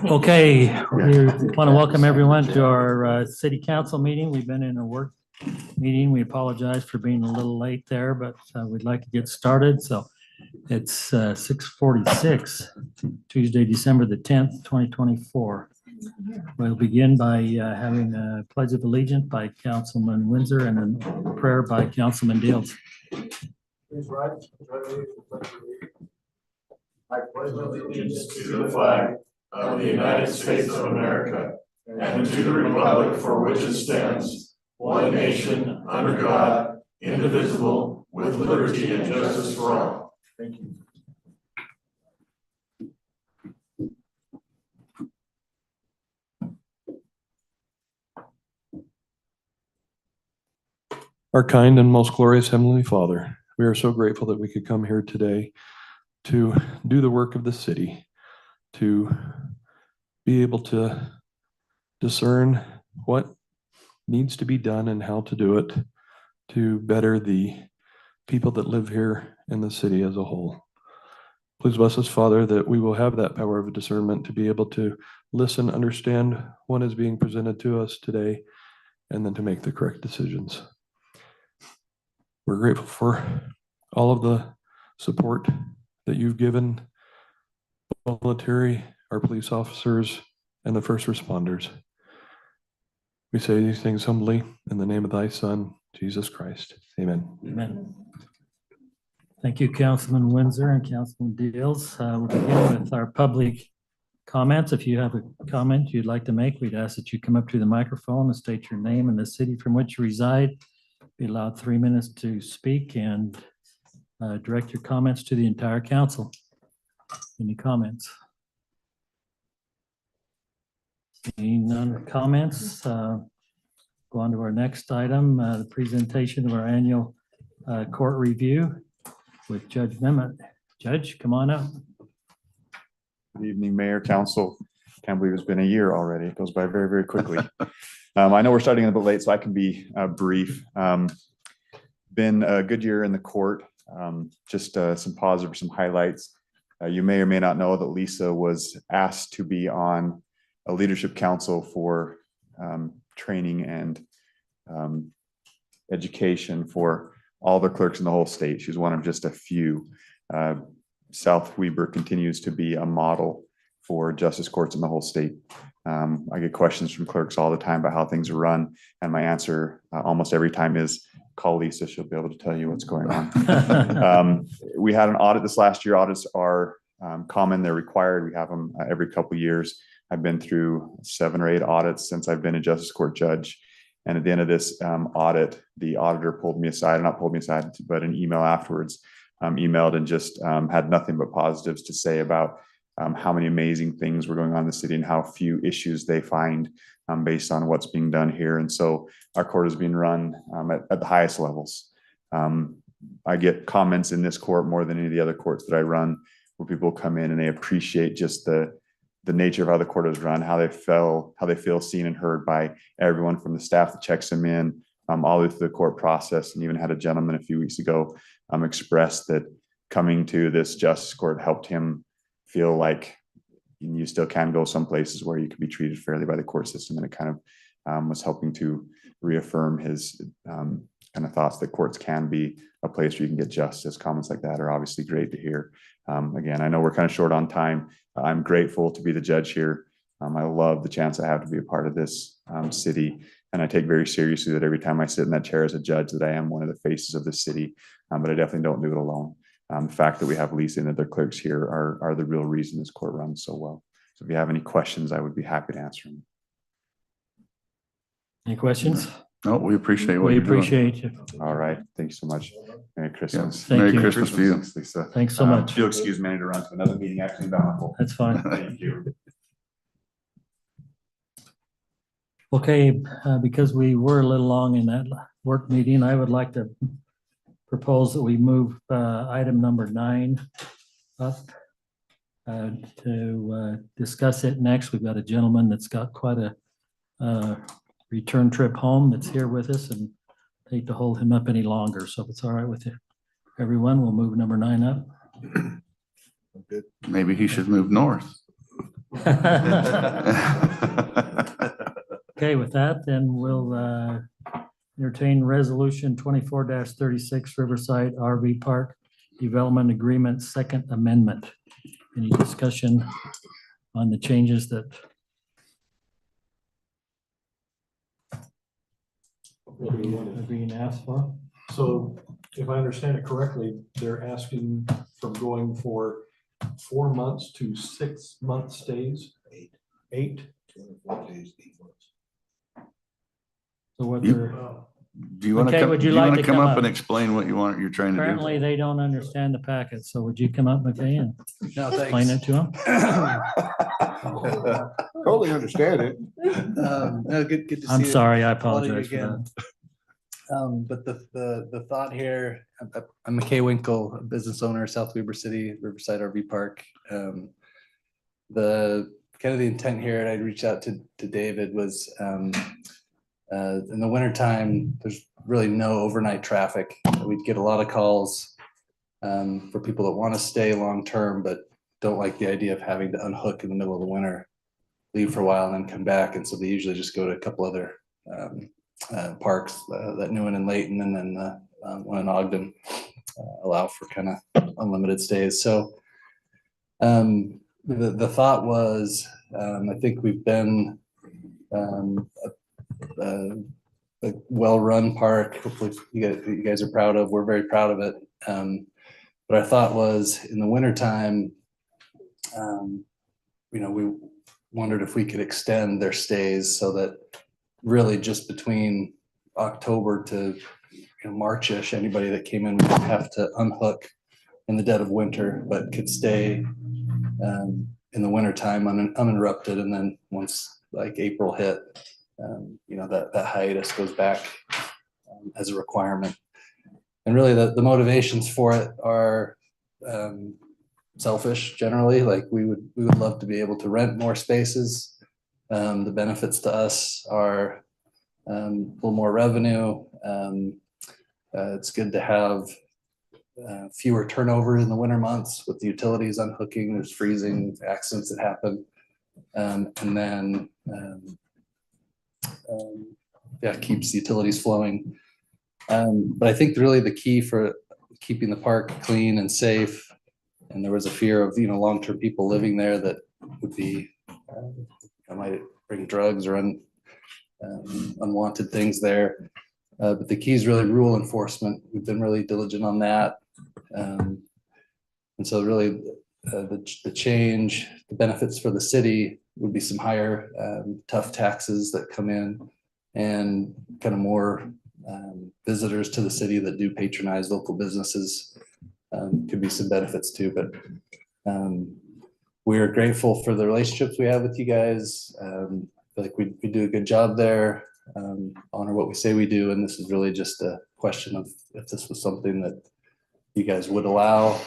Okay, we want to welcome everyone to our city council meeting. We've been in a work meeting. We apologize for being a little late there, but we'd like to get started. So it's 6:46, Tuesday, December the 10th, 2024. We'll begin by having a pledge of allegiance by Councilman Windsor and a prayer by Councilman Dales. Please rise. I pledge allegiance to the flag of the United States of America and to the republic for which it stands, one nation, under God, indivisible, with liberty and justice for all. Thank you. Our kind and most glorious Heavenly Father, we are so grateful that we could come here today to do the work of the city, to be able to discern what needs to be done and how to do it to better the people that live here in the city as a whole. Please bless us, Father, that we will have that power of discernment to be able to listen, understand what is being presented to us today, and then to make the correct decisions. We're grateful for all of the support that you've given military, our police officers, and the first responders. We say these things humbly in the name of thy Son, Jesus Christ. Amen. Amen. Thank you, Councilman Windsor and Councilman Deals. We'll begin with our public comments. If you have a comment you'd like to make, we'd ask that you come up to the microphone and state your name and the city from which you reside. Be allowed 3 minutes to speak and direct your comments to the entire council. Any comments? Seeing none comments, go on to our next item, the presentation of our annual court review with Judge Memmott. Judge, come on up. Good evening, Mayor, Council. Can't believe it's been a year already. It goes by very, very quickly. I know we're starting a bit late, so I can be brief. Been a good year in the court. Just some positive, some highlights. You may or may not know that Lisa was asked to be on a leadership council for training and education for all the clerks in the whole state. She's one of just a few. South Weber continues to be a model for justice courts in the whole state. I get questions from clerks all the time about how things are run, and my answer almost every time is call Lisa. She'll be able to tell you what's going on. We had an audit this last year. Audits are common. They're required. We have them every couple of years. I've been through 7 or 8 audits since I've been a justice court judge. And at the end of this audit, the auditor pulled me aside, not pulled me aside, but an email afterwards, emailed and just had nothing but positives to say about how many amazing things were going on in the city and how few issues they find based on what's being done here. And so our court is being run at the highest levels. I get comments in this court more than any of the other courts that I run, where people come in and they appreciate just the nature of how the court is run, how they feel seen and heard by everyone from the staff that checks them in, all the way through the court process. And even had a gentleman a few weeks ago express that coming to this justice court helped him feel like you still can go some places where you can be treated fairly by the court system. And it kind of was helping to reaffirm his kind of thoughts that courts can be a place where you can get justice. Comments like that are obviously great to hear. Again, I know we're kind of short on time. I'm grateful to be the judge here. I love the chance I have to be a part of this city. And I take very seriously that every time I sit in that chair as a judge, that I am one of the faces of the city, but I definitely don't do it alone. The fact that we have Lisa and other clerks here are the real reason this court runs so well. So if you have any questions, I would be happy to answer them. Any questions? No, we appreciate what We you're doing. appreciate you. All right. Thank you so much. Merry Christmas. Thank Merry you. Christmas to you. Thanks, Lisa. Thanks so much. If you'll excuse me, I need to run to another meeting actually in Bountiful. That's fine. Thank you. Okay, because we were a little long in that work meeting, I would like to propose that we move item number 9 up to discuss it next. We've got a gentleman that's got quite a return trip home that's here with us, and I hate to hold him up any longer. So if it's all right with you, everyone, we'll move number 9 up. Maybe he should move north. Okay, with that, then we'll entertain resolution 24-36 Riverside RV Park Development Agreement, Second Amendment. Any discussion on the changes that? Are being asked for? So if I understand it correctly, they're asking from going for 4 months to 6 month stays? Eight? 24 days, 8 months. So what You- they're, Do you want Okay, to come, would do you you like want to to come come up up? and explain what you're trying to do? apparently they don't understand the packet, so would you come up, McKay, and No, explain it thanks. to them? Totally understand it. No, good to see. I'm sorry, I all of you apologize for again. that. But the thought here, I'm McKay Winkle, a business owner, South Weber City, Riverside RV Park. The kind of the intent here, and I reached out to David, was in the wintertime, there's really no overnight traffic. We'd get a lot of calls for people that want to stay long-term, but don't like the idea of having to unhook in the middle of the winter, leave for a while and then come back. And so they usually just go to a couple other parks, that Newen and Layton, and then one in Ogden, allow for kind of unlimited stays. So the thought was, I think we've been a well-run park. Hopefully you guys are proud of. We're very proud of it. But our thought was, in the wintertime, we wondered if we could extend their stays so that really just between October to March-ish, anybody that came in would have to unhook in the dead of winter, but could stay in the wintertime uninterrupted. And then once like April hit, that hiatus goes back as a requirement. And really the motivations for it are selfish generally. Like we would love to be able to rent more spaces. The benefits to us are a little more revenue. It's good to have fewer turnover in the winter months with the utilities unhooking. There's freezing accidents that happen. And then keeps the utilities flowing. But I think really the key for keeping the park clean and safe, and there was a fear of long-term people living there that would be might bring drugs or unwanted things there. But the key is really rule enforcement. We've been really diligent on that. And so really the change, the benefits for the city would be some higher tough taxes that come in, and kind of more visitors to the city that do patronize local businesses. Could be some benefits too, but we are grateful for the relationships we have with you guys. I feel like we do a good job there, honor what we say we do, and this is really just a question of if this was something that you guys would allow.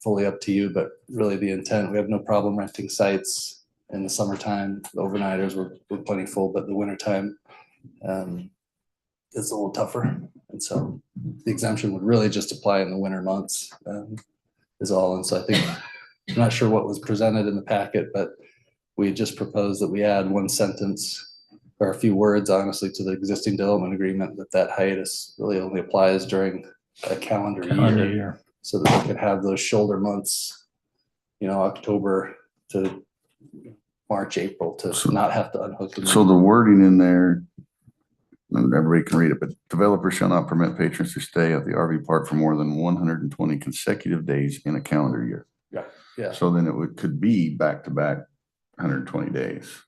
Fully up to you, but really the intent, we have no problem renting sites in the summertime. The overnighters we're plenty full, but the wintertime is a little tougher. And so the exemption would really just apply in the winter months is all. And so I think, I'm not sure what was presented in the packet, but we just proposed that we add one sentence or a few words, honestly, to the existing development agreement, that hiatus really only applies during a calendar year. So that we could have those shoulder months, October to March, April, to not have to unhook. So the wording in there, and everybody can read it, but developers shall not permit patrons to stay at the RV park for more than 120 consecutive days in a calendar year. Yeah. So then could be back-to-back 120 days.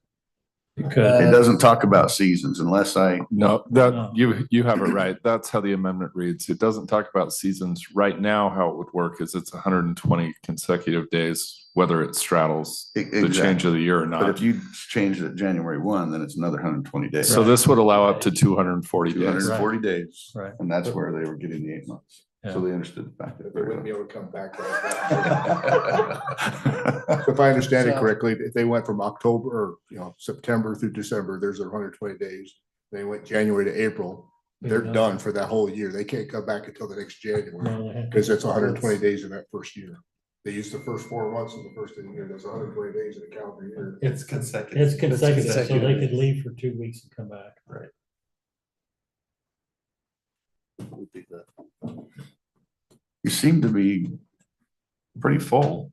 You could. It doesn't talk about seasons unless No, No. you have it right. That's how the amendment reads. It doesn't talk about seasons. Right now, how it would work is it's 120 consecutive days, whether it straddles the change of the year or But not. if you change it January 1, then it's another 120 days. So this would allow up to 240 days. 240 days. Right. And that's where they were getting the 8 months. So they understood the fact that. They wouldn't be able to come back. If I understand it So- correctly, if they went from October or, September through December, there's 120 days. They went January to April, they're done for that whole year. They can't come back until the next January because it's 120 days in that first year. They use the first 4 months of the first of the year. There's 120 days in a calendar year. It's consecutive. It's consecutive, so they consecutive. could leave for 2 weeks and come back. Right. Would be the- You seem to be pretty full.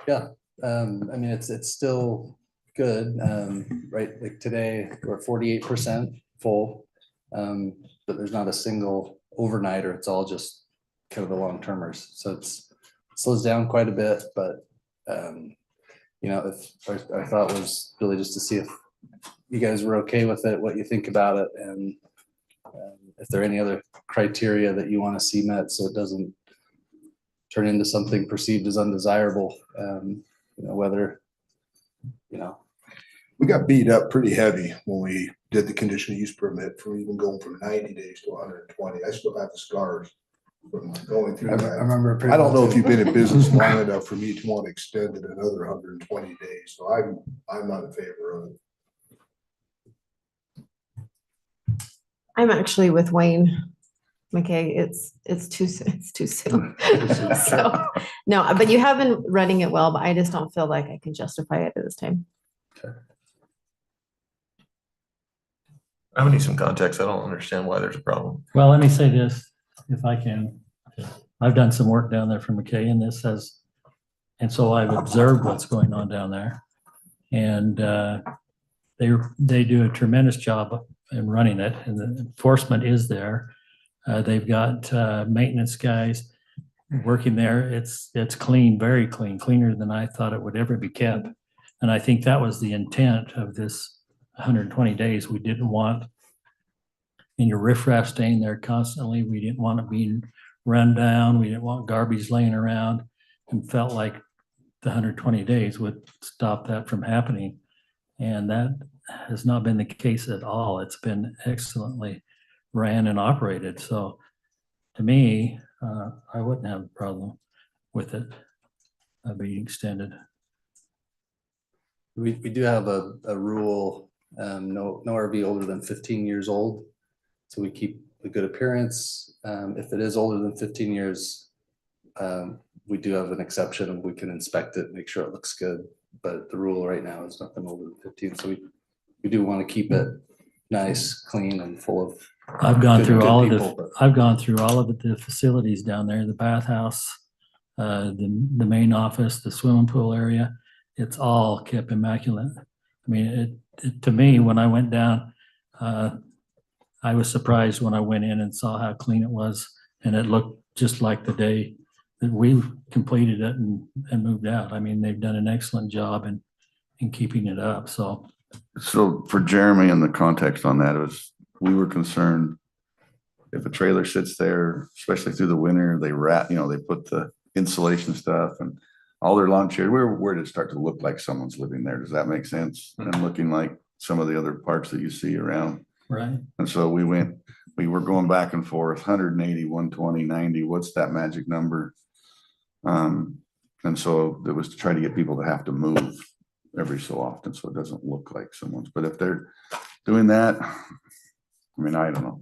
Yeah, I mean, it's still good, right, like today, we're 48% full. But there's not a single overnighter, it's all just kind of the long termers, so it slows down quite a bit, but you know, if our thought was really just to see if you guys were okay with it, what you think about it, and if there are any other criteria that you want to see met, so it doesn't turn into something perceived as undesirable, you know, whether, you know. We got beat up pretty heavy when we did the conditional use permit for even going from 90 days to 120. I still have the scars from going through I that. remember. it pretty I don't well know if too. you've been in business long enough for me to want to extend it another 120 days, so I'm not in favor of it. I'm actually with Wayne McKay. It's too soon. So, no, but you have been running it well, but I just don't feel like I can justify it at this time. I'm gonna need some context. I don't understand why there's a problem. Well, let me say this, if I can. I've done some work down there for McKay, and this has, and so I've observed what's going on down there. And they do a tremendous job in running it, and the enforcement is there. They've got maintenance guys working there. It's clean, very clean, cleaner than I thought it would ever be kept. And I think that was the intent of this 120 days. We didn't want your riffraff staying there constantly. We didn't want it being run down. We didn't want garbage laying around, and felt like the 120 days would stop that from happening. And that has not been the case at all. It's been excellently ran and operated. So to me, I wouldn't have a problem with it being extended. We do have a rule, no RV older than 15 years old. So we keep a good appearance. If it is older than 15 years, we do have an exception and we can inspect it, make sure it looks good. But the rule right now is nothing older than 15. So we do want to keep it nice, clean, and full of. I've gone good- through good all of people, the, but- I've gone through all of the facilities down there, the bathhouse, the main office, the swimming pool area. It's all kept immaculate. I mean, to me, when I went down, I was surprised when I went in and saw how clean it was, and it looked just like the day that we completed it and moved out. I mean, they've done an excellent job in keeping it up. So So for Jeremy and the context on that is, we were concerned if a trailer sits there, especially through the winter, they they put the insulation stuff and all their lawn chairs, where did it start to look like someone's living there? Does that make sense? And looking like some of the other parks that you see around. right. And so we were going back and forth, 180, 120, 90, what's that magic number? And so it was to try to get people to have to move every so often, so it doesn't look like someone's, but if they're doing that, I mean, I don't know,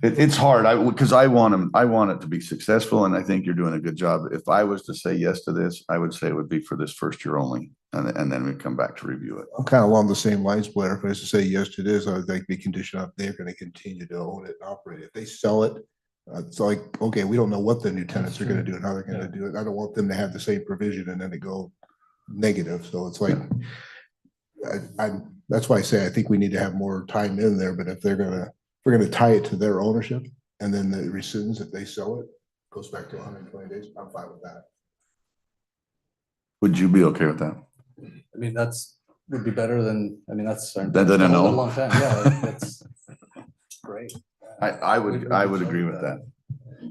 it's hard, because I want it to be successful, and I think you're doing a good job. If I was to say yes to this, I would say it would be for this first year only, and then we come back to review it. I'm kind of along the same lines, Blair. If I was to say yes to this, I would like to be conditioned up. They're going to continue to own it and operate it. If they sell it, it's like, okay, we don't know what the new tenants are going to do and how they're going to do it. I don't want them to have the same provision and then it go negative. So it's like, that's why I say I think we need to have more time in there. But if we're going to tie it to their ownership, and then the rescinds, if they sell it, goes back to 120 days, I'm fine with that. Would you be okay with that? I mean, would be better than, I mean, that's. Than a no. A long time, yeah, that's great. I would agree with that.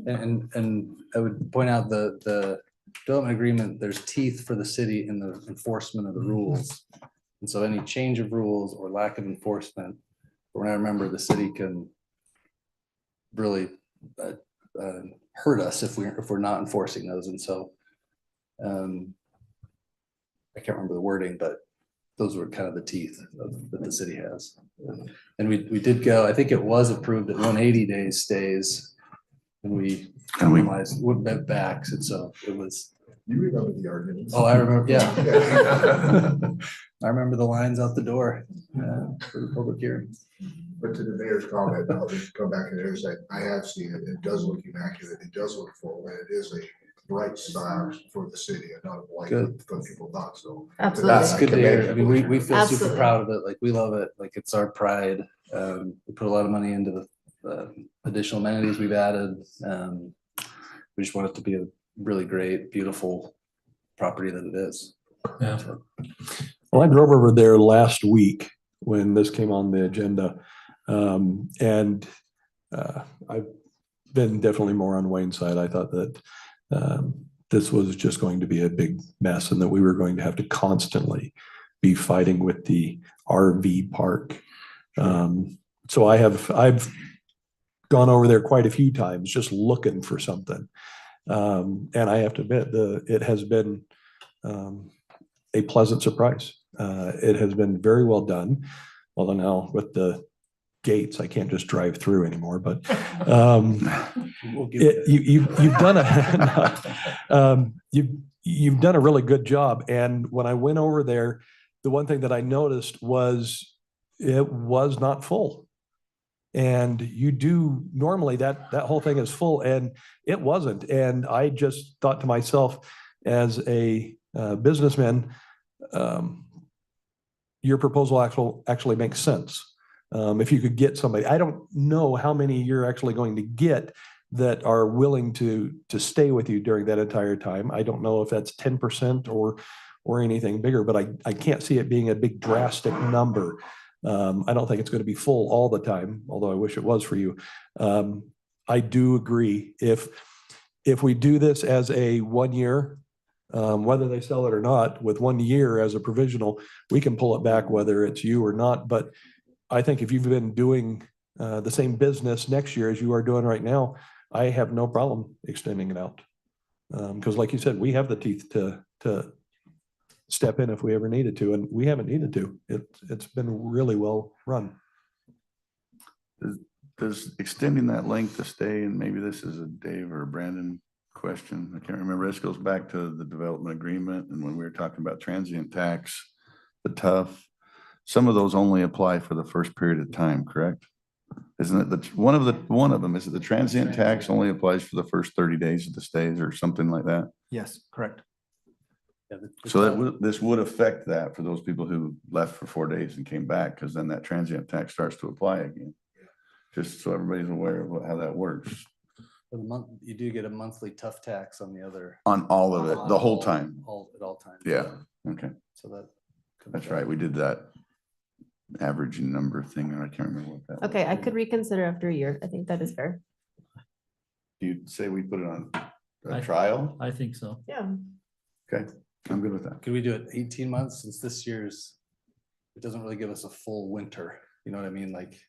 And I would point out the development agreement, there's teeth for the city in the enforcement of the rules. And so any change of rules or lack of enforcement, when I remember, the city can really hurt us if we're not enforcing those. And so I can't remember the wording, but those were kind of the teeth that the city has. And we did go, I think it was approved at 180 days stays. And we compromised, went back, and so it was, You remember the arguments. oh, I remember, yeah. I remember the lines out the door for the public hearing. But to the mayor's comment, I'll just come back and say, I have seen it. It does look immaculate. It does look full, and it is a bright style for the city and not a blight Good. what people thought, so. Absolutely. That's good to hear. I mean, we feel super Absolutely. proud of it. Like, we love it. Like, it's our pride. We put a lot of money into the additional amenities we've added. We just want it to be a really great, beautiful property that it is. Yeah. So, Well, I drove over there last week when this came on the agenda. And I've been definitely more on Wayne's side. I thought that this was just going to be a big mess and that we were going to have to constantly be fighting with the RV park. So I've gone over there quite a few times just looking for something. And I have to admit, it has been a pleasant surprise. It has been very well done. Although now with the gates, I can't just drive through anymore, but you've done you've done a really good job. And when I went over there, the one thing that I noticed was it was not full. And you do normally that whole thing is full, and it wasn't. And I just thought to myself, as a businessman, your proposal actually makes sense. If you could get somebody, I don't know how many you're actually going to get that are willing to stay with you during that entire time. I don't know if that's 10% or anything bigger, but I can't see it being a big drastic number. I don't think it's going to be full all the time, although I wish it was for you. I do agree. If we do this as a 1 year, whether they sell it or not, with 1 year as a provisional, we can pull it back whether it's you or not. But I think if you've been doing the same business next year as you are doing right now, I have no problem extending it out. Because like you said, we have the teeth to step in if we ever needed to, and we haven't needed to. It's been really well run. Does extending that length of stay, and maybe this is a Dave or a Brandon question, I can't remember. This goes back to the development agreement, and when we were talking about transient tax, the TUF, some of those only apply for the first period of time, correct? Isn't it one of them, is it the transient tax only applies for the first 30 days of the stays or something like that? Yes, correct. yeah, So this would affect that for those people who left for 4 days and came back, because then that transient tax starts to apply again. Just so everybody's aware of how that works. for the month, you do get a monthly tough tax on the other. On all of it, the whole time. At all times. Yeah, okay, So that. that's right. We did that average number thing, and I can't remember what that was. Okay, I could reconsider after a year. I think that is fair. Do you say we put it on a I- trial? I think so. Yeah. Okay, I'm good with that. Could we do it 18 months, since this year's, it doesn't really give us a full winter, you know what I mean, like.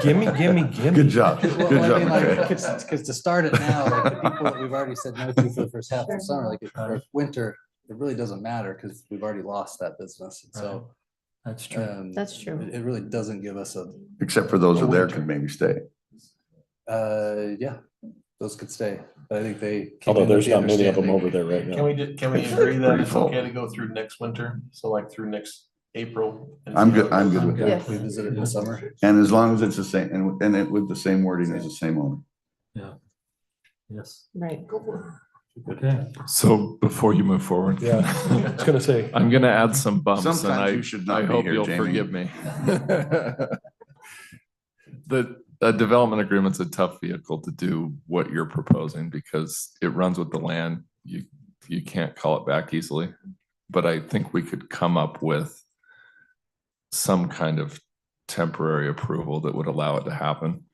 Gimme. Good job, Well, good I job. mean, like, okay. because to start it now, like the people that we've already said no to for the first half of the summer, like if winter, it really doesn't matter because we've already lost that business. And so. That's true. That's true. It really doesn't give us a, Except for those who are there could maybe stay. yeah, those could stay, but I think they. came Although in with there's the not many of them understanding- over there right now. Can we It's agree that pretty it's full. okay to go through next winter? So like through next April? and I'm see good, how it I'm goes? good with that. Yes. We visited in the summer. And as long as it's the same, and it with the same wording as the same owner. Yes. Right. Go for it. Okay. So before you move forward. Yeah, I was gonna say, I'm gonna add some bumps and Sometimes you should not I be hope here, you'll Jamie. forgive me. The development agreement's a tough vehicle to do what you're proposing because it runs with the land. You can't call it back easily. But I think we could come up with some kind of temporary approval that would allow it to happen.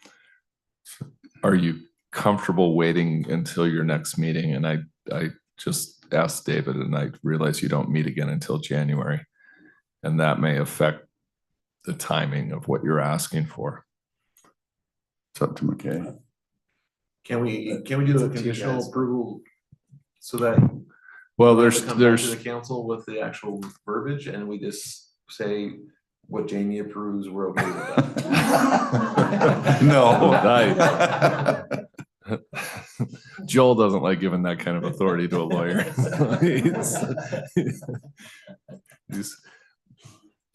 Are you comfortable waiting until your next meeting? And I just asked David, and I realize you don't meet again until January. And that may affect the timing of what you're asking for. It's up to McKay. Can we do a conditional approval so that? Well, we have to come back to there's the council with the actual verbiage and we just say, what Jamie approves, we're okay with that. No. Joel doesn't like giving that kind of authority to a lawyer.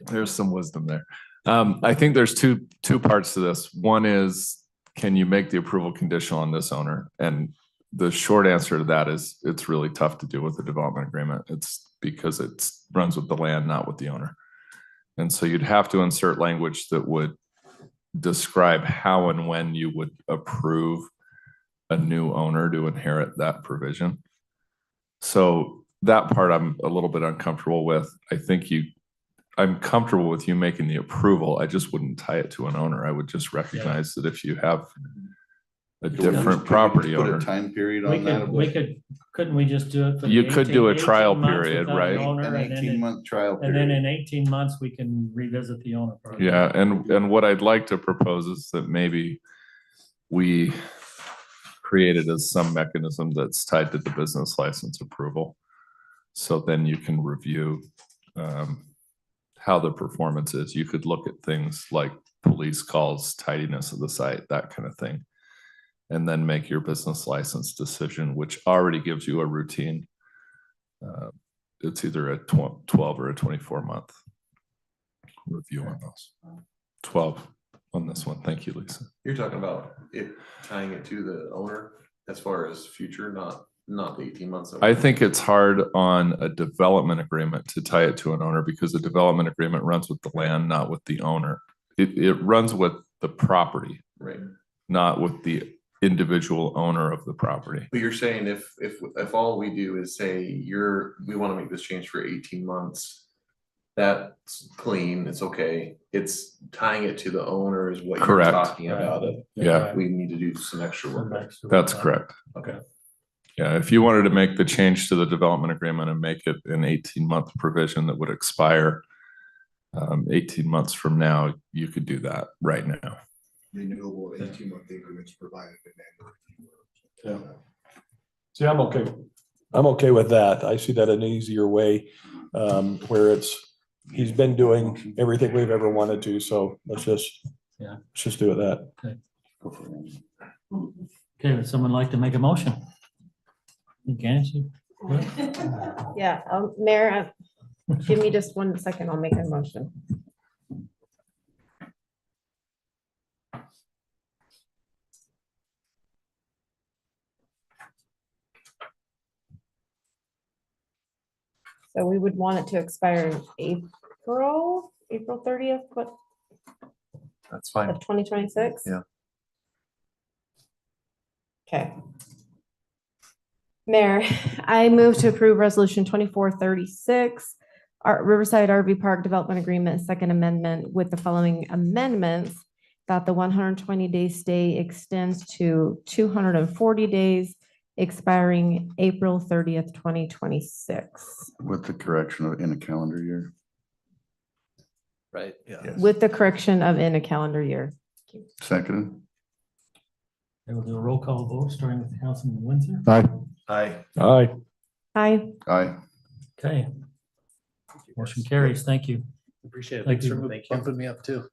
There's some wisdom there. I think there's two parts to this. One is, can you make the approval conditional on this owner? And the short answer to that is it's really tough to do with the development agreement. It's because it runs with the land, not with the owner. And so you'd have to insert language that would describe how and when you would approve a new owner to inherit that provision. So that part I'm a little bit uncomfortable with. I'm comfortable with you making the approval. I just wouldn't tie it to an owner. I would just recognize that if you have a different property Put a owner, time period We on that. couldn't we just do it? for the You could do a 18 trial 18 months period, without right? an owner, An and then 18-month trial And then period. in 18 months, we can revisit the owner. part. yeah. And what I'd like to propose is that maybe we create it as some mechanism that's tied to the business license approval. So then you can review how the performance is. You could look at things like police calls, tidiness of the site, that kind of thing. And then make your business license decision, which already gives you a routine. It's either a 12 or a 24-month review on those. 12 on this one. Thank you, Lisa. You're talking about it tying it to the owner as far as future, not the 18 months. I think it's hard on a development agreement to tie it to an owner because the development agreement runs with the land, not with the owner. It runs with the property, Right. not with the individual owner of the property. But you're saying if all we do is say we want to make this change for 18 months, that's clean, it's okay. It's tying it to the owner is what you're Correct. talking about. Yeah, We need to do some extra Some work. extra that's work. correct. Okay. Yeah, if you wanted to make the change to the development agreement and make it an 18-month provision that would expire 18 months from now, you could do that right now. Renewable 18-month increments provided. Yeah. See, I'm okay with that. I see that an easier way, where he's been doing everything we've ever wanted to, so let's just do it that. Okay, would someone like to make a motion? You can, Yeah, Mayor, give me just 1 second. I'll make a motion. So we would want it to expire in April 30th, what, That's fine. of 2026? Yeah. Okay. Mayor, I move to approve resolution 2436, our Riverside RV Park Development Agreement, Second Amendment with the following amendments: that the 120-day stay extends to 240 days, expiring April 30th, 2026. With the correction of in a calendar year. Right, yeah. Yes. With the correction of in a calendar year. Seconded. I will do a roll call vote, starting with Councilman Windsor. Aye. Aye. Aye. Aye. Aye. Okay. Motion carries. Thank you. Appreciate it. Thank Thanks for you. bumping me up too.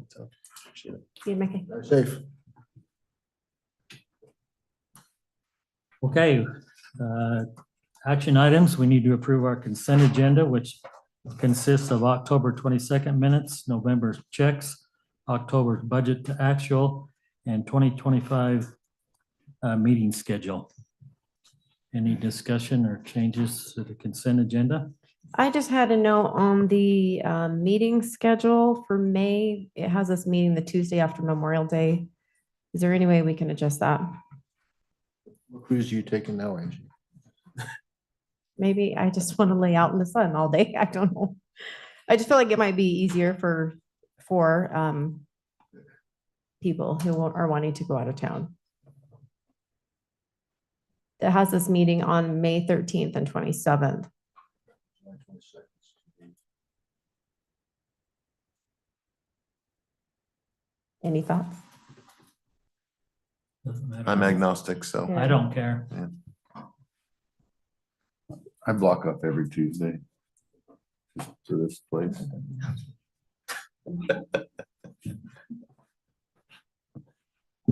So, appreciate it. See you, Mickey. Safe. Okay, action items. We need to approve our consent agenda, which consists of October 22nd minutes, November checks, October budget to actual, and 2025 meeting schedule. Any discussion or changes to the consent agenda? I just had a note on the meeting schedule for May. It has us meeting the Tuesday after Memorial Day. Is there any way we can adjust that? What cruise are you taking now, Angie? Maybe I just want to lay out in the sun all day. I don't know. I just feel like it might be easier for people who are wanting to go out of town. It has this meeting on May 13th and 27th. Any thoughts? Doesn't matter. I'm agnostic, so. I don't care. I block off every Tuesday. Just for this place.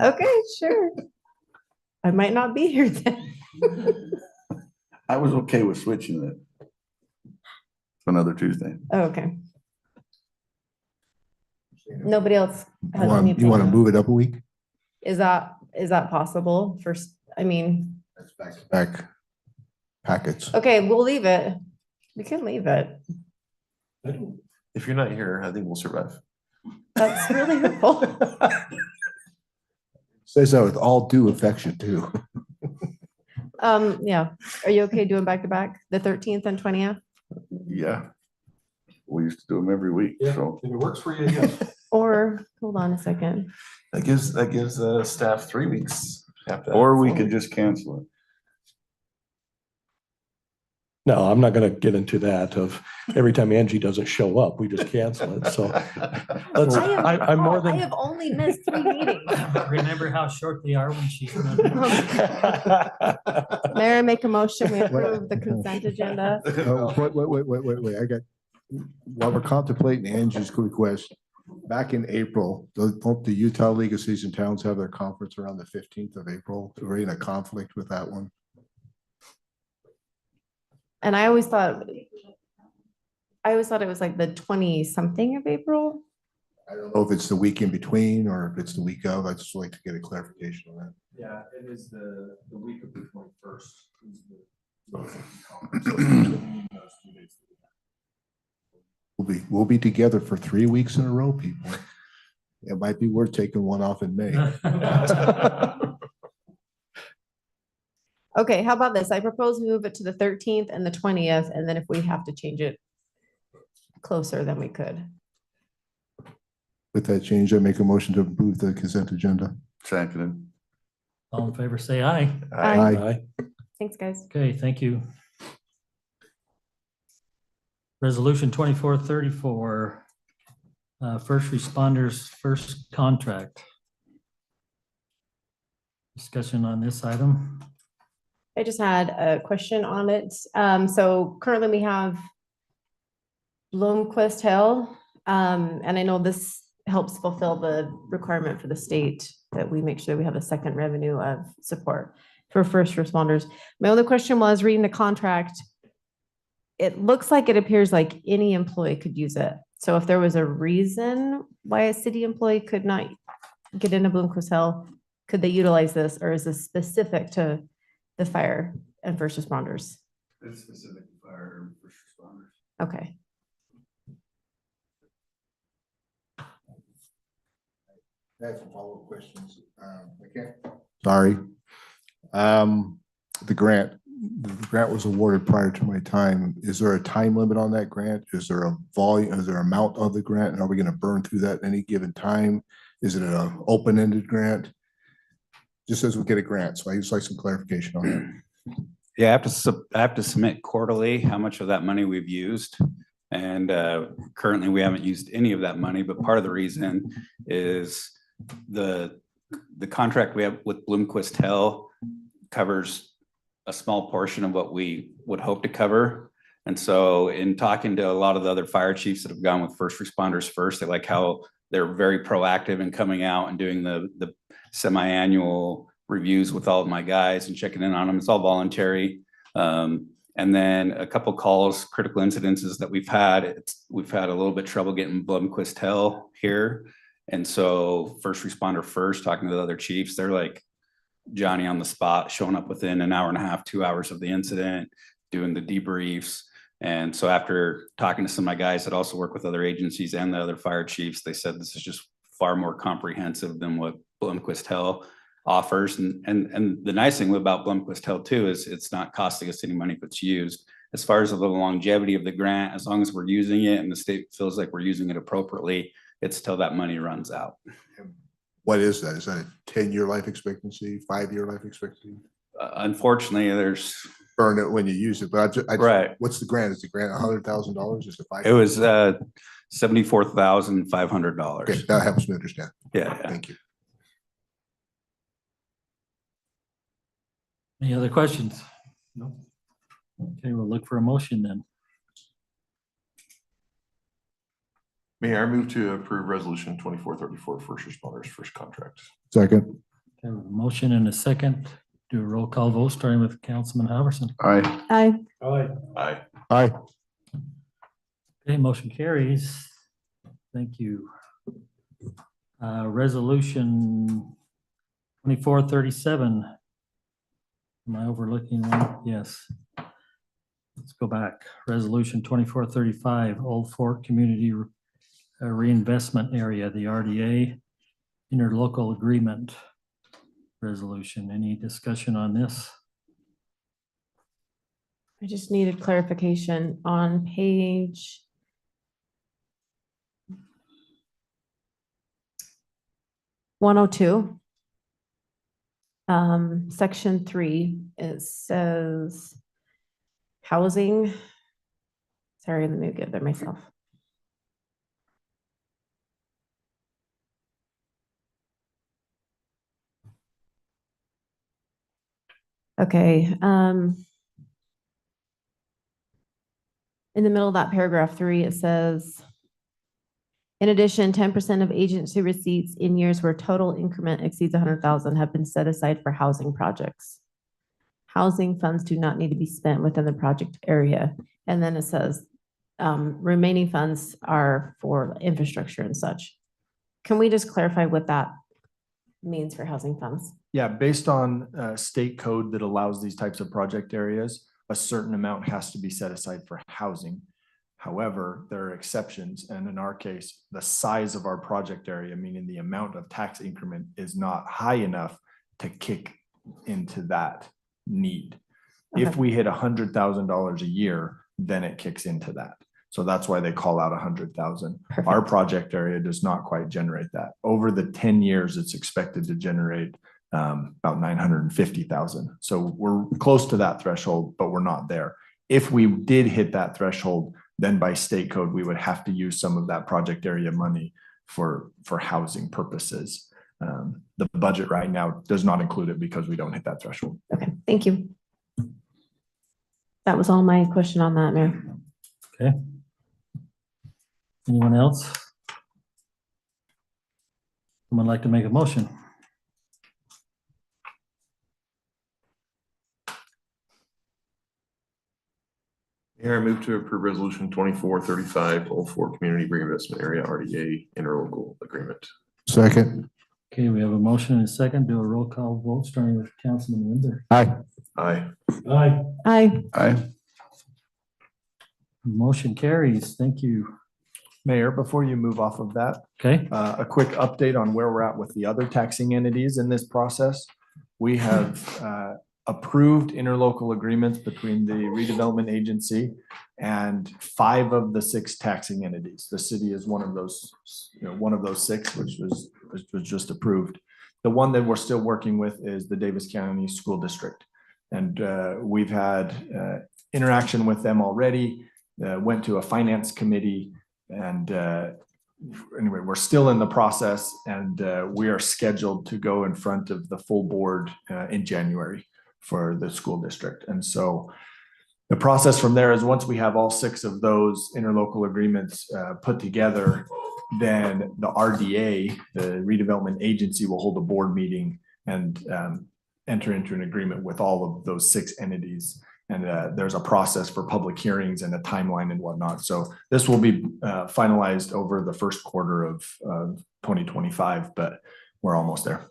Okay, sure. I might not be here then. I was okay with switching it. to Another Tuesday. Oh, okay. Nobody else You has want to anything. move it up a week? Is that possible? First, I mean, Back packets. okay, we'll leave it. We can leave it. If you're not here, I think we'll survive. That's really hurtful. Says that with all due affection too. Yeah. Are you okay doing back to back, the 13th and 20th? Yeah. We used to do them every week, so. If it works for you, yes. Or, hold on a second. That gives staff 3 weeks. after that. Or we could just cancel it. No, I'm not gonna get into that of every time Angie doesn't show up, we just cancel it, so. Let's, I'm more I than. have only missed 3 meetings. Remember how short they are when she's. not- Mayor, make a motion, we approve the consent agenda. Oh, wait, I got, while we're contemplating Angie's request, back in April, don't the Utah League of Cities and Towns have their conference around the 15th of April? We're in a conflict with that one. And I always thought it was like the 20 something of April. I don't know if it's the week in between or if it's the week of. I'd just like to get a clarification on that. Yeah, it is the week of the 21st. We'll be together for 3 weeks in a row, people. It might be worth taking one off in May. Okay, how about this? I propose we move it to the 13th and the 20th, and then if we have to change it closer, then we could. With that change, I make a motion to approve the consent agenda. Seconded. All in favor, say aye. Aye. Thanks, guys. Okay, thank you. Resolution 2434, first responders, first contract. Discussion on this item. I just had a question on it. So currently we have Blomquist Hill, and I know this helps fulfill the requirement for the state that we make sure we have a second revenue of support for first responders. My other question was reading the contract. It looks like it appears like any employee could use it. So if there was a reason why a city employee could not get into Blomquist Hill, could they utilize this, or is this specific to the fire and first responders? It's specific to fire and first responders. Okay. I have some follow-up questions. Okay. Sorry. The grant was awarded prior to my time. Is there a time limit on that grant? Is there a volume, is there amount of the grant? And are we going to burn through that at any given time? Is it an open-ended grant? Just as we get a grant. So I just like some clarification on that. Yeah, I have to submit quarterly how much of that money we've used. And currently we haven't used any of that money, but part of the reason is the contract we have with Blomquist Hill covers a small portion of what we would hope to cover. And so in talking to a lot of the other fire chiefs that have gone with first responders first, they like how they're very proactive in coming out and doing the semi-annual reviews with all of my guys and checking in on them. It's all voluntary. And then a couple calls, critical incidences that we've had. We've had a little bit trouble getting Blomquist Hill here. And so first responder first, talking to the other chiefs, they're like Johnny on the spot, showing up within an hour and a half, 2 hours of the incident, doing the debriefs. And so after talking to some of my guys that also work with other agencies and the other fire chiefs, they said this is just far more comprehensive than what Blomquist Hill offers. And the nice thing about Blomquist Hill too is it's not costing us any money if it's used. As far as the longevity of the grant, as long as we're using it and the state feels like we're using it appropriately, it's till that money runs out. What is that? Is that a 10-year life expectancy, 5-year life expectancy? Unfortunately, there's Burn it when you use it, but right. What's the grant? Is the grant $100,000? Is it It was $74,500. Okay, that helps me understand. Yeah. Thank you. Any other questions? No. Okay, we'll look for a motion then. Mayor, I move to approve resolution 2434, first responders, first contract. Second. Okay, a motion and a second. Do a roll call vote, starting with Councilman Halverson. Aye. Aye. Aye. Aye. Okay, motion carries. Thank you. Resolution 2437. Am I overlooking one? Yes. Let's go back. Resolution 2435, Old Fort Community Reinvestment Area, the RDA interlocal agreement resolution. Any discussion on this? I just needed clarification on page 102. Section 3, it says housing. Sorry, let me get there myself. Okay, in the middle of that paragraph 3, it says, in addition, 10% of agency receipts in years where total increment exceeds 100,000 have been set aside for housing projects. Housing funds do not need to be spent within the project area. And then it says, remaining funds are for infrastructure and such. Can we just clarify what that means for housing funds? Yeah, based on state code that allows these types of project areas, a certain amount has to be set aside for housing. However, there are exceptions, and in our case, the size of our project area, meaning the amount of tax increment, is not high enough to kick into that need. If Okay. we hit $100,000 a year, then it kicks into that. So that's why they call out 100,000. Our Perfect. project area does not quite generate that. Over the 10 years, it's expected to generate about 950,000. So we're close to that threshold, but we're not there. If we did hit that threshold, then by state code, we would have to use some of that project area money for housing purposes. The budget right now does not include it because we don't hit that threshold. Okay, thank you. That was all my question on that, Mayor. Okay. Anyone else? Someone like to make a motion? Mayor, I move to approve resolution 2435, Old Fort Community Reinvestment Area, RDA interlocal agreement. Second. Okay, we have a motion and a second. Do a roll call vote, starting with Councilman Windsor. Aye. Aye. Aye. Aye. Aye. Motion carries. Thank you. Mayor, before you move off of that, Okay, a quick update on where we're at with the other taxing entities in this process. We have approved interlocal agreements between the redevelopment agency and 5 of the 6 taxing entities. The city is one of those, one of those 6, which was just approved. The one that we're still working with is the Davis County School District. And we've had interaction with them already, went to a finance committee, and anyway, we're still in the process, and we are scheduled to go in front of the full board in January for the school district. And so the process from there is, once we have all 6 of those interlocal agreements put together, then the RDA, the redevelopment agency, will hold a board meeting and enter into an agreement with all of those 6 entities. And there's a process for public hearings and a timeline and whatnot. So this will be finalized over the first quarter of 2025, but we're almost there.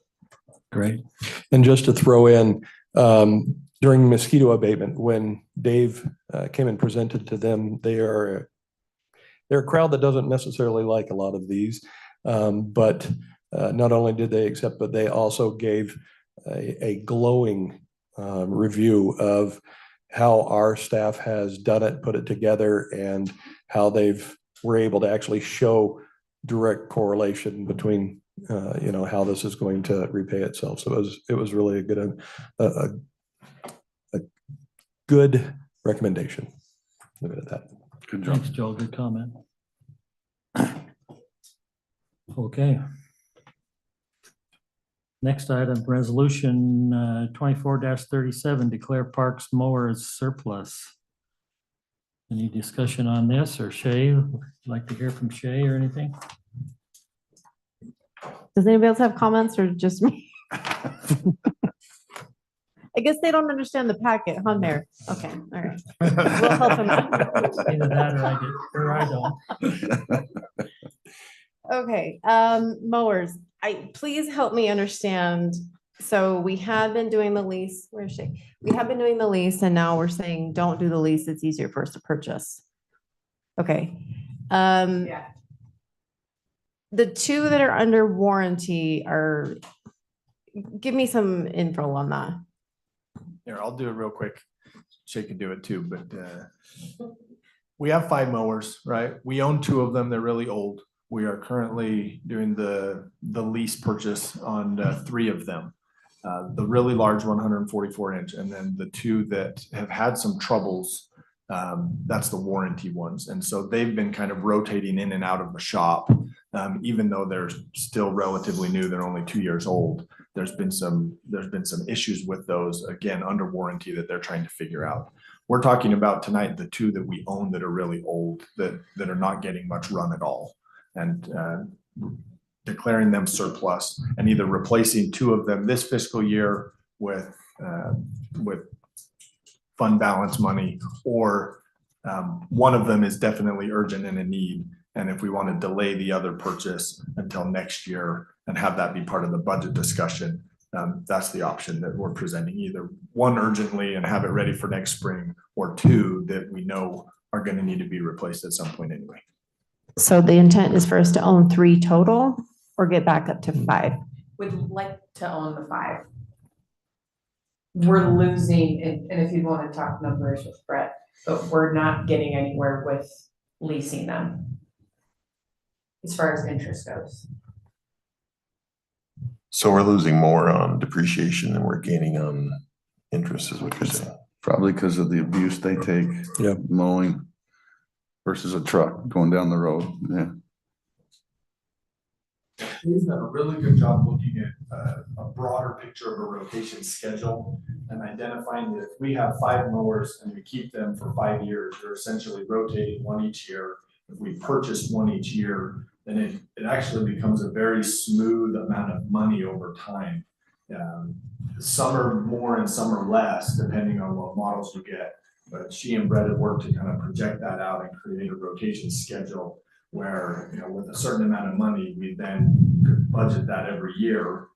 Great. And just to throw in, during mosquito abatement, when Dave came and presented to them, they're a crowd that doesn't necessarily like a lot of these. But not only did they accept, but they also gave a glowing review of how our staff has done it, put it together, and how were able to actually show direct correlation between how this is going to repay itself. So it was really a good recommendation. Leave it at that. Good job. thanks, Joel. Good comment. Okay. Next item, resolution 24-37, declare parks mower as surplus. Any discussion on this, or Shay, would you like to hear from Shay or anything? Does anybody else have comments or just me? I guess they don't understand the packet, huh, Mayor? Okay, all right. We'll help them out. Either that or I don't. Okay, mowers, please help me understand. So we have been doing the lease, where's she? We have been doing the lease and now we're saying, don't do the lease, it's easier for us to purchase. Okay. Yeah. The two that are under warranty give me some info on that. Here, I'll do it real quick. Shay can do it too, but we have 5 mowers, right? We own 2 of them. They're really old. We are currently doing the lease purchase on 3 of them. The really large 144 inch, and then the 2 that have had some troubles, that's the warranty ones. And so they've been kind of rotating in and out of the shop. Even though they're still relatively new, they're only 2 years old. There's been some issues with those, again, under warranty that they're trying to figure out. We're talking about tonight the 2 that we own that are really old, that are not getting much run at all, and declaring them surplus and either replacing 2 of them this fiscal year with fund balance money, or one of them is definitely urgent and in need. And if we want to delay the other purchase until next year and have that be part of the budget discussion, that's the option that we're presenting. Either 1 urgently and have it ready for next spring, or 2 that we know are going to need to be replaced at some point anyway. So the intent is for us to own 3 total or get back up to 5? Would like to own the 5. We're losing, and if you want to talk numbers with Brett, but we're not getting anywhere with leasing them as far as interest goes. So we're losing more on depreciation than we're gaining on interest, is what you're saying? Probably because of the abuse they take. Yep. Mowing versus a truck going down the road. Yeah. He's done a really good job looking at a broader picture of a rotation schedule and identifying that if we have 5 mowers and we keep them for 5 years, they're essentially rotating 1 each year. If we purchase 1 each year, then it actually becomes a very smooth amount of money over time. Some are more and some are less, depending on what models you get. But she and Brett have worked to kind of project that out and create a rotation schedule where, with a certain amount of money, we then could budget that every year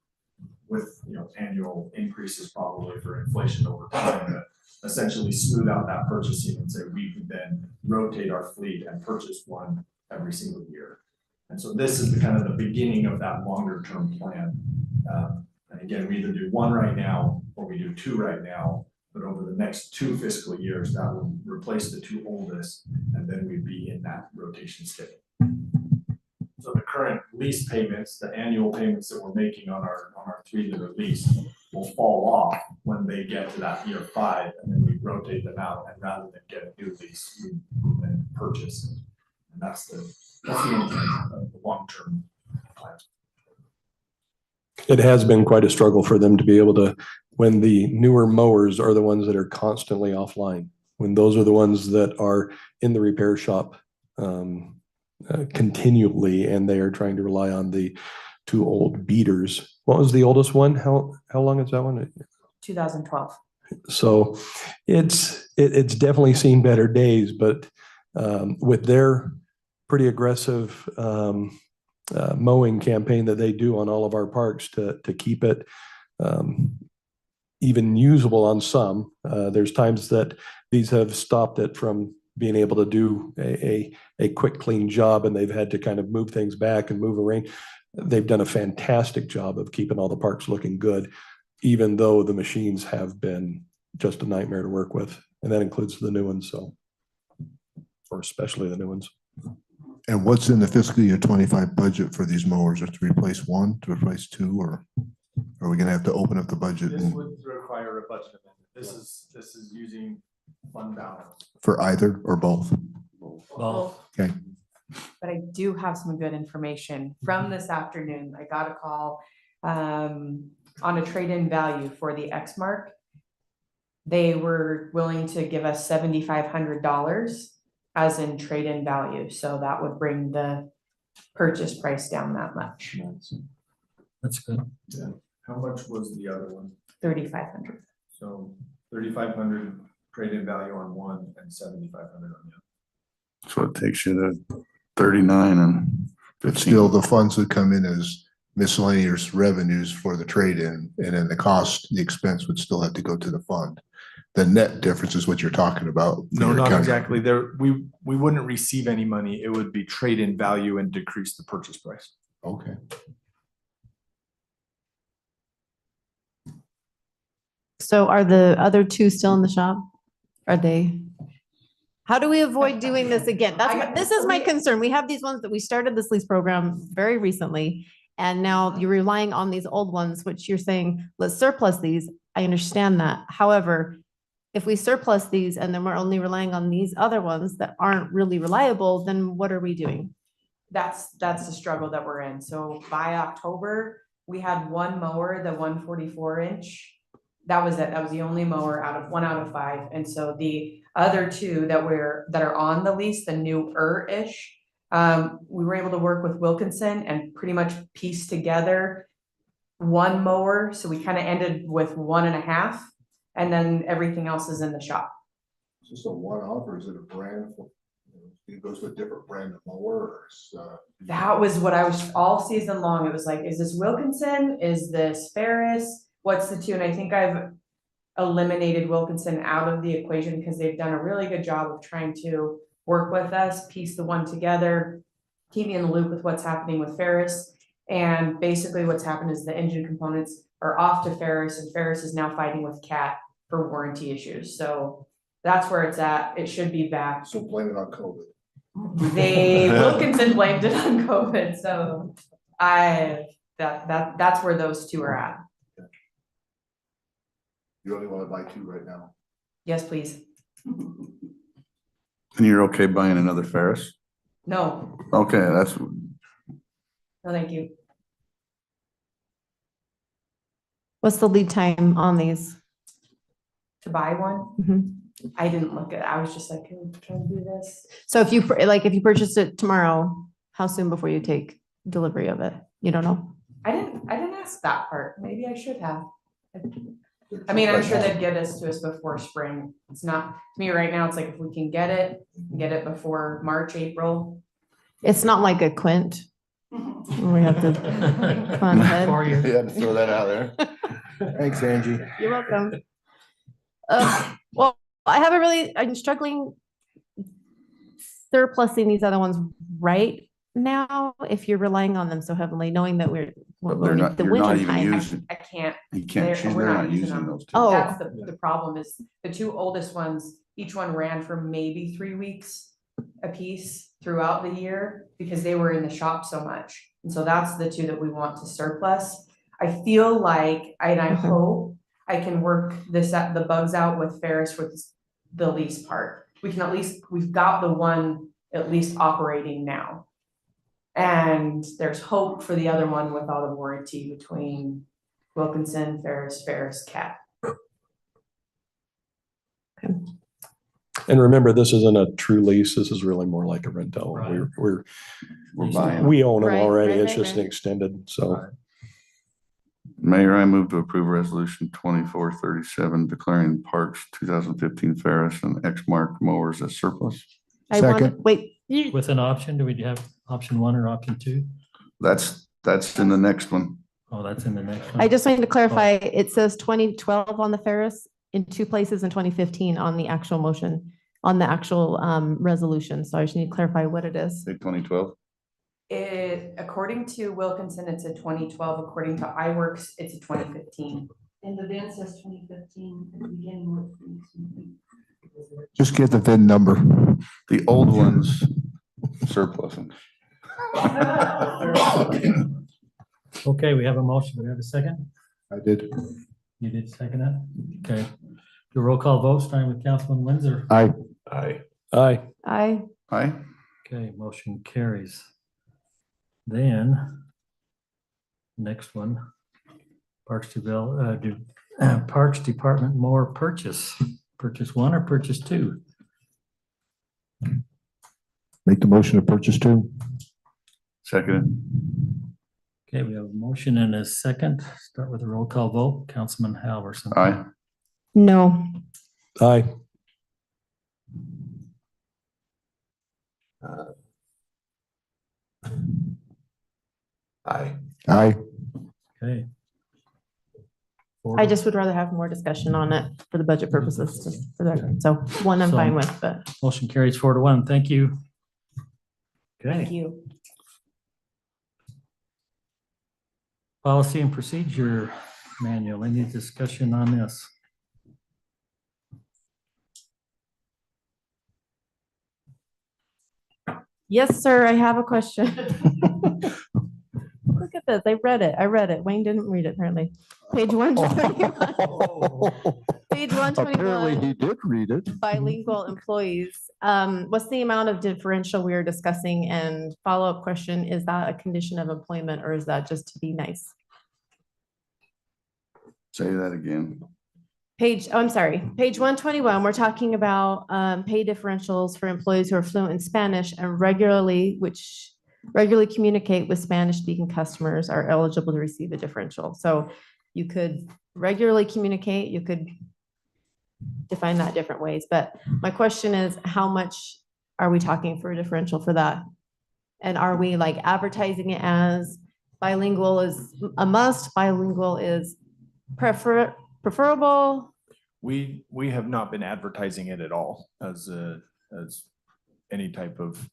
with, annual increases probably for inflation over time, to essentially smooth out that purchasing and say we could then rotate our fleet and purchase 1 every single year. And so this is the kind of the beginning of that longer term plan. And again, we either do 1 right now or we do 2 right now, but over the next 2 fiscal years, that will replace the 2 oldest, and then we'd be in that rotation schedule. So the current lease payments, the annual payments that we're making on our 3 that are leased, will fall off when they get to that year 5, and then we rotate them out, and rather than get a new lease, we then purchase. And that's the intent of the long-term plan. It has been quite a struggle for them to be able to, when the newer mowers are the ones that are constantly offline, when those are the ones that are in the repair shop continually, and they are trying to rely on the 2 old beaters. What was the oldest one? How long is that one? 2012. So it's definitely seen better days, but with their pretty aggressive mowing campaign that they do on all of our parks to keep it even usable on some, there's times that these have stopped it from being able to do a quick, clean job, and they've had to kind of move things back and move around. They've done a fantastic job of keeping all the parks looking good, even though the machines have been just a nightmare to work with. And that includes the new ones, or especially the new ones. And what's in the fiscal year 25 budget for these mowers? Or to replace 1, to replace 2, or are we gonna have to open up the budget This would require a budget amendment. This is using fund balance. for either or both? Well, Okay. But I do have some good information from this afternoon. I got a call on a trade-in value for the Exmark. They were willing to give us $7,500 as in trade-in value, so that would bring the purchase price down that much, That's good. How much was the other one? 3,500. So 3,500 trade-in value on one and 7,500 on the other. So it takes you to 39 and But 15. still, the funds would come in as miscellaneous revenues for the trade-in, and then the cost, the expense would still have to go to the fund. The net difference is what you're talking about. No, Your not account- exactly. There, we wouldn't receive any money. It would be trade-in value and decrease the purchase price. Okay. So are the other two still in the shop? Are they? How do we avoid doing this again? This is my concern. We have these ones that we started this lease program very recently. And now you're relying on these old ones, which you're saying, let's surplus these. I understand that. However, if we surplus these and then we're only relying on these other ones that aren't really reliable, then what are we doing? That's the struggle that we're in. So by October, we had one mower, the 144 inch. That was it. That was the only mower one out of 5. And so the other two that are on the lease, the newer-ish, we were able to work with Wilkinson and pretty much piece together one mower. So we kind of ended with 1.5, and then everything else is in the shop. Is this a one-off or is it a brand? It goes with a different brand of mower or it's, That was what I was all season long. It was like, is this Wilkinson? Is this Ferris? What's the two? And I think I've eliminated Wilkinson out of the equation because they've done a really good job of trying to work with us, piece the one together, keep me in the loop with what's happening with Ferris. And basically what's happened is the engine components are off to Ferris, and Ferris is now fighting with CAT for warranty issues. So that's where it's at. It should be back. so blame it on COVID. Wilkinson blamed it on COVID, so that's where those two are at. You only want to buy 2 right now. Yes, please. And you're okay buying another Ferris? No, Okay, that's, no, thank you. What's the lead time on these? To buy one, Mhm. I didn't look at, I was just like, can we do this? So if you purchased it tomorrow, how soon before you take delivery of it? You don't know? I didn't ask that part. Maybe I should have. I mean, I'm sure they'd get us to us before spring. It's not, to me right now, it's like if we can get it before March, April. It's not like a Quint. We have to plan ahead. you had to throw that out there. Thanks, Angie. You're welcome. Well, I'm struggling surplusing these other ones right now, if you're relying on them so heavily, knowing that we're But they're not, the you're not winter even time. using, I can't, you can't, we're they're not not using using them. those two. Oh. that's the problem is the two oldest ones, each one ran for maybe 3 weeks a piece throughout the year because they were in the shop so much. And so that's the two that we want to surplus. I feel like, and I hope I can work the bugs out with Ferris with the lease part. We can we've got the one at least operating now. And there's hope for the other one without a warranty between Wilkinson, Ferris, CAT. And remember, this isn't a true lease. This is really more like a rental. Right. We're buying. we own them Right, already. right, It's right, just an right. extended, so. Mayor, I move to approve resolution 2437 declaring Parks 2015 Ferris and Exmark mowers as surplus. Second. Wait, With an option, do we have option 1 or option 2? That's in the next one. Oh, that's in the next one. I just wanted to clarify, it says 2012 on the Ferris in 2 places and 2015 on the actual motion, on the actual resolution. So I just need to clarify what it is. Say 2012. According to Wilkinson, it's a 2012. According to iWorks, it's a 2015. And the VIN says 2015 at the beginning with. Just get the VIN number. The old ones surplus them. Okay, we have a motion. Do we have a second? I did. You did second that? Okay. The roll call vote, starting with Councilman Windsor. Aye. Aye. Aye. I, Aye. Okay, motion carries. Then, next one, Parks Department more purchase 1 or purchase 2? Make the motion to purchase two. Second. Okay, we have a motion and a second. Start with a roll call vote. Councilman Halverson. Aye. No. Aye. Aye. Aye. Okay. I just would rather have more discussion on it for the budget purposes, just for that. So one I'm fine with, but Motion carries 4-1. Thank you. thank Okay, you. policy and procedure manual. Any discussion on this? Yes, sir, I have a question. Look at this. I read it. Wayne didn't read it apparently. Page 121. Page 121. Apparently he did read it. Bilingual employees. What's the amount of differential we are discussing? And follow-up question, is that a condition of employment or is that just to be nice? Say that again. I'm sorry, page 121, we're talking about pay differentials for employees who are fluent in Spanish and regularly communicate with Spanish-speaking customers are eligible to receive a differential. So you could regularly communicate, you could define that different ways. But my question is, how much are we talking for a differential for that? And are we like advertising it as bilingual is a must, bilingual is preferable? We have not been advertising it at all as any type of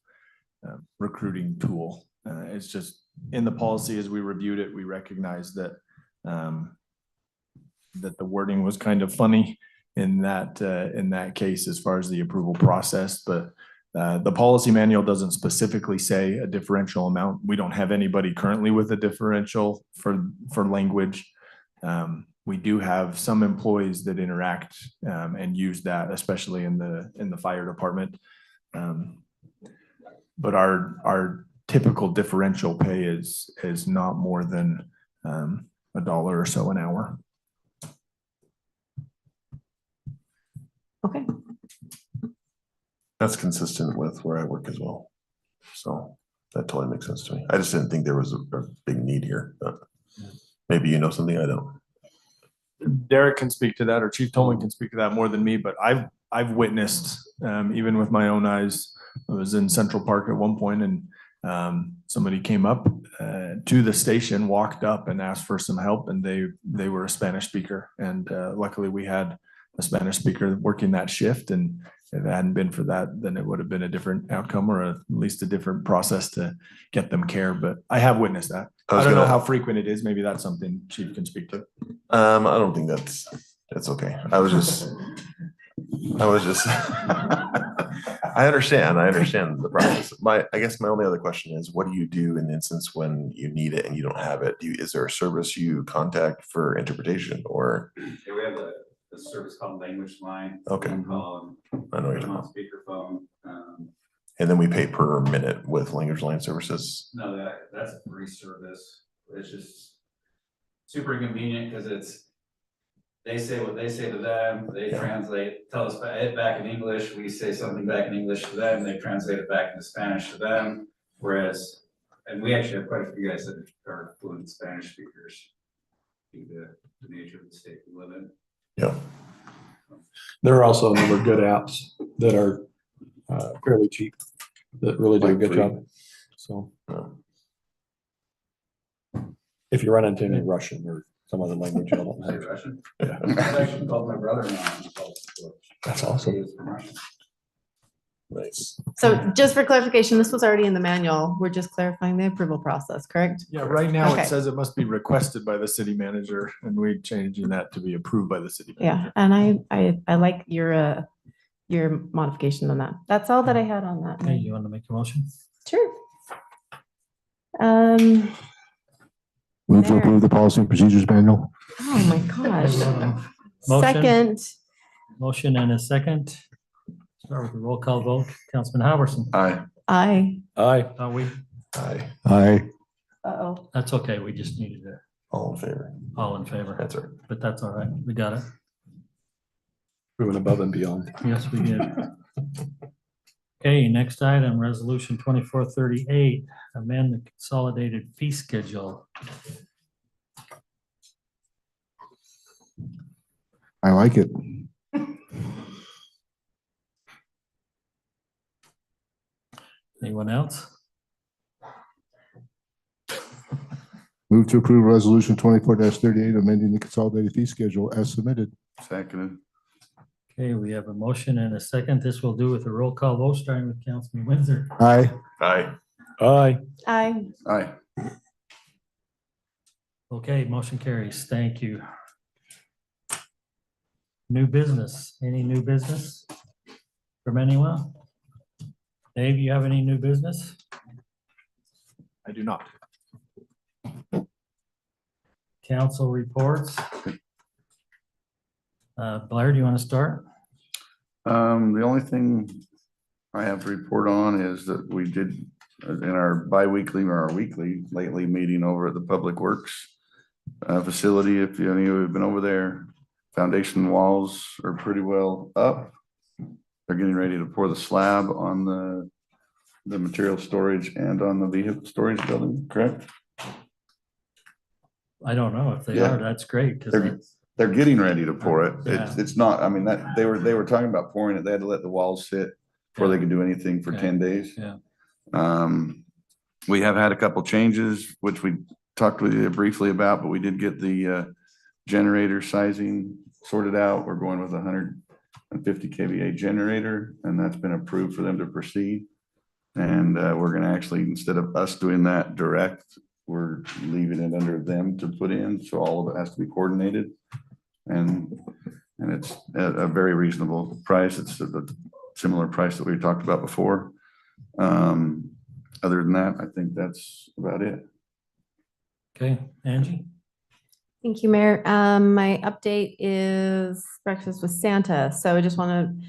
recruiting tool. It's just in the policy as we reviewed it, we recognized that that the wording was kind of funny in that case as far as the approval process, but the policy manual doesn't specifically say a differential amount. We don't have anybody currently with a differential for language. We do have some employees that interact and use that, especially in the fire department. But our typical differential pay is not more than $1 or so an hour. Okay. That's consistent with where I work as well. So that totally makes sense to me. I just didn't think there was a big need here, but maybe you know something I don't. Derek can speak to that, or Chief Tolman can speak to that more than me, but I've witnessed, even with my own eyes, I was in Central Park at one point and somebody came up to the station, walked up and asked for some help, and they were a Spanish speaker. And luckily we had a Spanish speaker working that shift, and if it hadn't been for that, then it would have been a different outcome, or at least a different process to get them care. But I have witnessed that. I don't know how frequent it is. Maybe that's something Chief can speak to. I don't think that's okay. I was just I understand the process. I guess my only other question is, what do you do in the instance when you need it and you don't have it? Is there a service you contact for interpretation, or? Yeah, we have a service called Language Line. Okay. I know you're talking about. Speakerphone. And then we pay per minute with Language Line services. No, that's a free service. It's just super inconvenient because they say what they say to them, they translate, tell us it back in English, we say something back in English to them, they translate it back into Spanish to them. Whereas, and we actually have quite a few guys that are fluent Spanish speakers due to the nature of the state we live in. Yeah. There are also a number of good apps that are fairly cheap that really do a good job. So if you run into any Russian or some other language, I don't know. Russian? Yeah. I actually called my brother-in-law. That's awesome. Nice. So just for clarification, this was already in the manual. We're just clarifying the approval process, correct? Yeah, right now Okay. it says it must be requested by the city manager, and we're changing that to be approved by the city manager. Yeah, and I like your modification on that. That's all that I had on that. Okay, you want to make a motion? Sure. Move to approve the policy and procedures manual. Oh my gosh. Motion? Second, Motion and a second. Start with the roll call vote. Councilman Halverson. Aye. aye. Aye. Are we? Aye. Aye. Uh-oh. That's okay. We just needed to All in favor. all in favor. That's right. But that's all right. We got it. We went above and beyond. Yes, we did. Okay, next item, resolution 2438, amend the consolidated fee schedule. I like it. Anyone else? Move to approve resolution 24-38, amending the consolidated fee schedule as submitted. Seconded. Okay, we have a motion and a second. This will do with a roll call vote, starting with Councilman Windsor. Aye. Aye. Aye. Aye. Aye. Okay, motion carries. Thank you. New business, any new business from anyone? Dave, you have any new business? I do not. Council reports? Blair, do you want to start? The only thing I have to report on is that we did in our bi-weekly or our weekly lately meeting over at the Public Works facility. If any of you have been over there, foundation walls are pretty well up. They're getting ready to pour the slab on the material storage and on the vehicle storage building, correct? I don't know if they Yeah. are. That's great. 'Cause They're, that's- they're getting ready to pour it. Yeah. It's not, I mean, that they were talking about pouring it. They had to let the walls sit before they could do anything for Okay. 10 days. Yeah. We have had a couple changes, which we talked with you briefly about, but we did get the generator sizing sorted out. We're going with 150 kVA generator, and that's been approved for them to proceed. And we're gonna actually, instead of us doing that direct, we're leaving it under them to put in, so all of it has to be coordinated. And it's a very reasonable price. It's a similar price that we talked about before. Other than that, I think that's about it. Okay, Angie? Thank you, Mayor. My update is Breakfast with Santa. So I just want to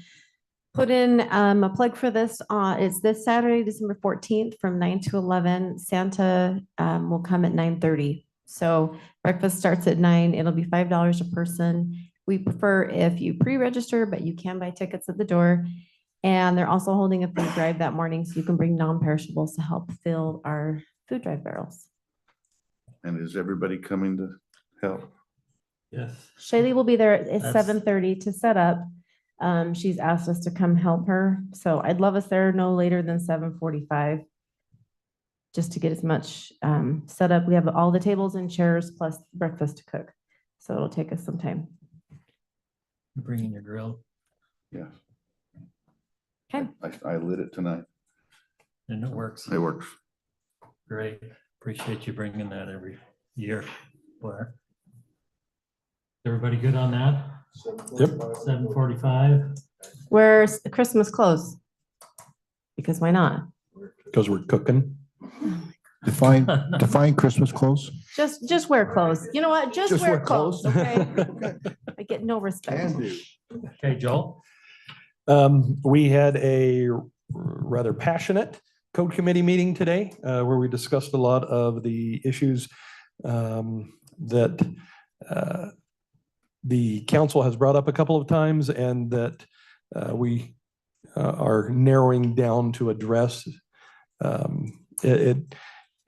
put in a plug for this. It's this Saturday, December 14th from 9 to 11. Santa will come at 9:30. So breakfast starts at 9. It'll be $5 a person. We prefer if you pre-register, but you can buy tickets at the door. And they're also holding a food drive that morning, so you can bring non-perishables to help fill our food drive barrels. And is everybody coming to help? Yes. Shaylee will be there at That's- 7:30 to set up. She's asked us to come help her, so I'd love us there no later than 7:45. Just to get as much set up. We have all the tables and chairs plus breakfast to cook. So it'll take us some time. Bringing your grill. Yeah. Okay. I lit it tonight. And it works. It works. Great. Appreciate you bringing that every year. Blair. Everybody good on that? Yep. 7:45. Where's the Christmas clothes? Because why not? Because we're cooking. Define Christmas clothes. Just wear clothes. You know what? Just wear clothes, okay? I get no respect. Okay, Joel? We had a rather passionate code committee meeting today, where we discussed a lot of the issues that the council has brought up a couple of times and that we are narrowing down to address. It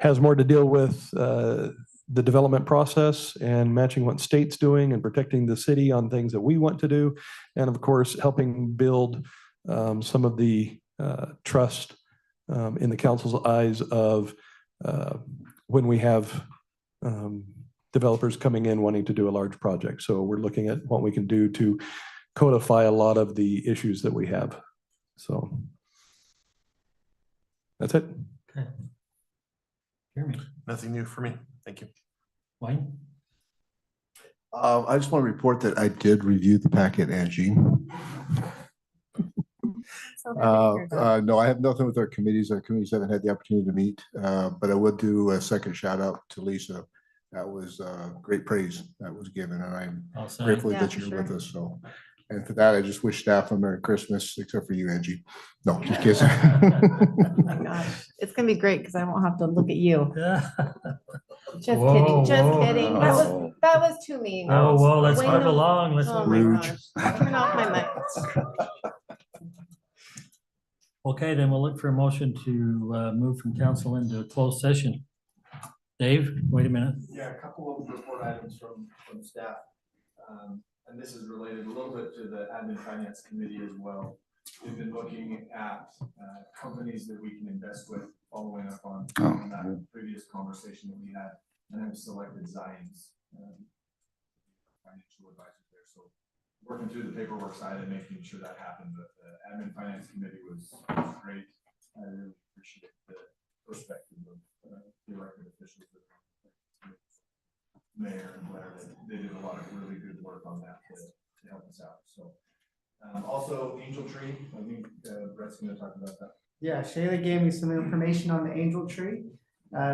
has more to deal with the development process and matching what state's doing and protecting the city on things that we want to do. And of course, helping build some of the trust in the council's eyes of when we have developers coming in wanting to do a large project. So we're looking at what we can do to codify a lot of the issues that we have. So that's it. Okay. Jeremy? Nothing new for me. Thank you. Wayne? I just want to report that I did review the packet, Angie. No, I have nothing with our committees. Our committees haven't had the opportunity to meet, but I would do a second shout out to Lisa. That was great praise that was given, and I'm Awesome. grateful Yeah, that for you're sure. with us. So, and for that, I just wish staff a Merry Christmas, except for you, Angie. No, just kidding. Oh my gosh, it's gonna be great because I won't have to look at you. Just Whoa, kidding, just whoa. kidding. That was too mean. Oh, well, let's Wayne move knows- along. Let's Oh move. my gosh. Turn off my mic. Okay, then we'll look for a motion to move from council into a closed session. Dave, wait a minute. Yeah, a couple of report items from staff. And this is related a little bit to the admin finance committee as well. We've been looking at companies that we can invest with, following up on that previous conversation that we had, and I've selected Zions financial advisors there. So working through the paperwork side and making sure that happened, but the admin finance committee was great. I really appreciate the perspective of the elected officials. Mayor and Blair, they did a lot of really good work on that to help us out. So also Angel Tree, I think Brett's going to talk about that. Yeah, Shayla gave me some information on the Angel Tree.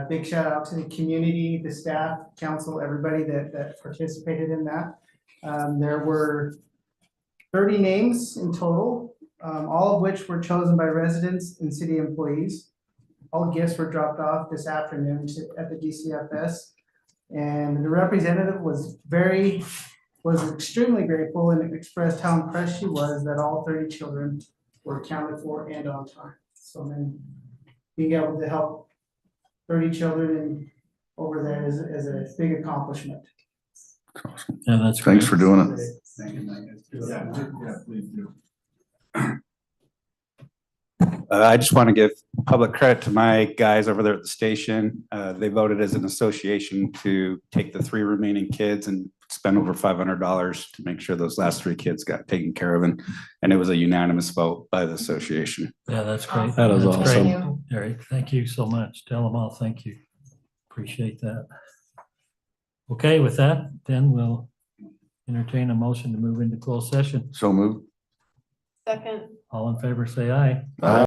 Big shout out to the community, the staff, council, everybody that participated in that. There were 30 names in total, all of which were chosen by residents and city employees. All gifts were dropped off this afternoon at the DCFS. And the representative was extremely grateful and expressed how impressed she was that all 30 children were accounted for and on time. So then being able to help 30 children over there is a big accomplishment. Yeah, that's Thanks for doing it. Yeah, please do. I just want to give public credit to my guys over there at the station. They voted as an association to take the 3 remaining kids and spend over $500 to make sure those last 3 kids got taken care of. And it was a unanimous vote by the association. Yeah, that's great. That is That's great. awesome. Eric, thank you so much. Tell them all, thank you. Appreciate that. Okay, with that, then we'll entertain a motion to move into closed session. So moved. Second. All in favor, say aye. Aye.